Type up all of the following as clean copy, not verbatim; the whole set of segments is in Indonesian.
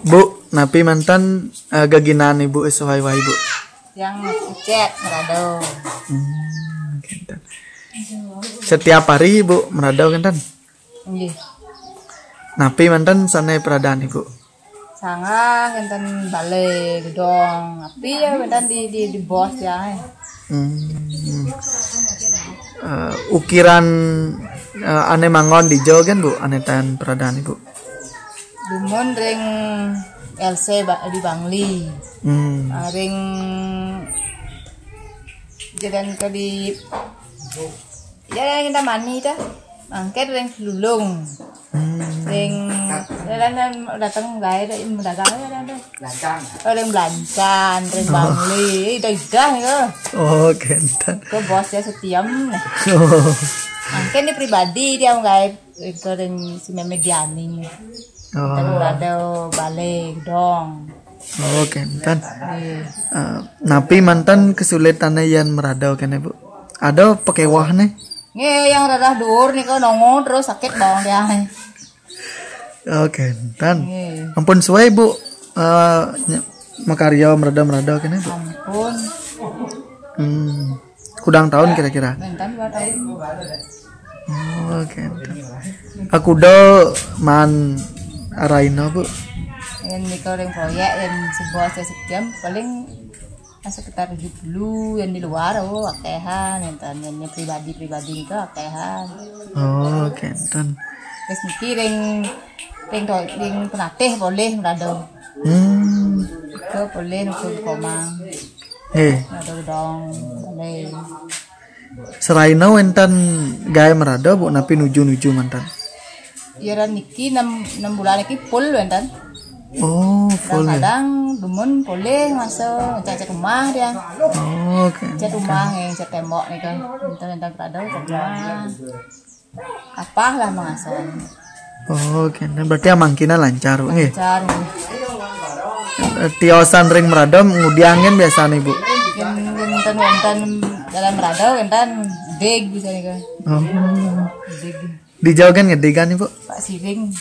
Bu, napi mantan gaginan ibu sesuai wa ibu. Yang cek merado. Kintan. Setiap hari ibu merado kintan. Nggih. Napi mantan sanai peradaan ibu. Sangah enten balik dong. Tapi ya enten di bos ya. Ukiran ane mangon di Jawa kan bu, ane tan peradaan ibu. Dumon ring LC di Bangli. Ring jalan ke di ya kita mani dah. Angket ring lulung. Ring datang gaya dari dagang ya dah. Ring Belancan, ring Bangli, dah itu. Oh, kentan. Ke bosnya Setiam. Angket ini pribadi dia nggak ke ring si Mediani. Ada balik dong. Oh, kentan. Napi mantan kesulitannya yang meradau kan ibu. Ada pakai wah nih. Nge yang rada dur nih kau nongol terus sakit dong dia. Oh, kentan. Ampun suai ibu. Makarya merada kan ibu. Ampun. Kudang tahun kira-kira. Bentar 2 tahun. Oh, kentan. Aku do man Araino bu. Yang di ring proyek yang sebuah Setiam paling sekitar 70 yang di luar akehan yang pribadi itu akehan. Oh, kentan. Terus niki ring penatih boleh merado. Ke boleh untuk komang. Merado dong boleh. Seraino enten gaya merado bu napi nuju mantan. Iya niki 6 bulan niki full enten. Oh, full. Kadang dumun boleh masuk cat rumah dia. Oh, oke. Cat rumah yang cat tembok nih kan. Entar kadang rumah. Apa lah mengasuh. Oh, oke. Berarti amangkina lancar, nggih. Lancar. Tiosan ring meradom ngudiangin biasa nih, Bu. Enten dalam meradom enten deg bisa nih kan. Oh. Deg. Di Jawa kan ngedegan nih, Bu. Pak Siring.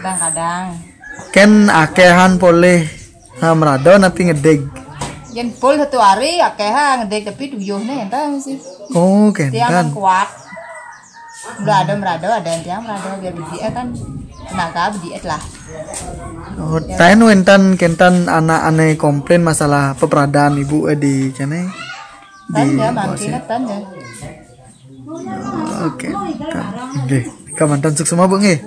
Kadang-kadang. Ken akehan boleh merado napi ngedeg. Yang full 1 hari akehan ngedeg tapi tuyuhnya enten sih. Oh, Tiang kentan. kuat. Udah ada merado, ada yang tiang merado biar berdiet kan tenaga berdiet lah. Oh, tahan wentan kentan anak aneh komplain masalah peperadaan ibu di kene. Tan ya mangkina tan ya. Oke. Oke. Kamantan sukses semua Bu nggih.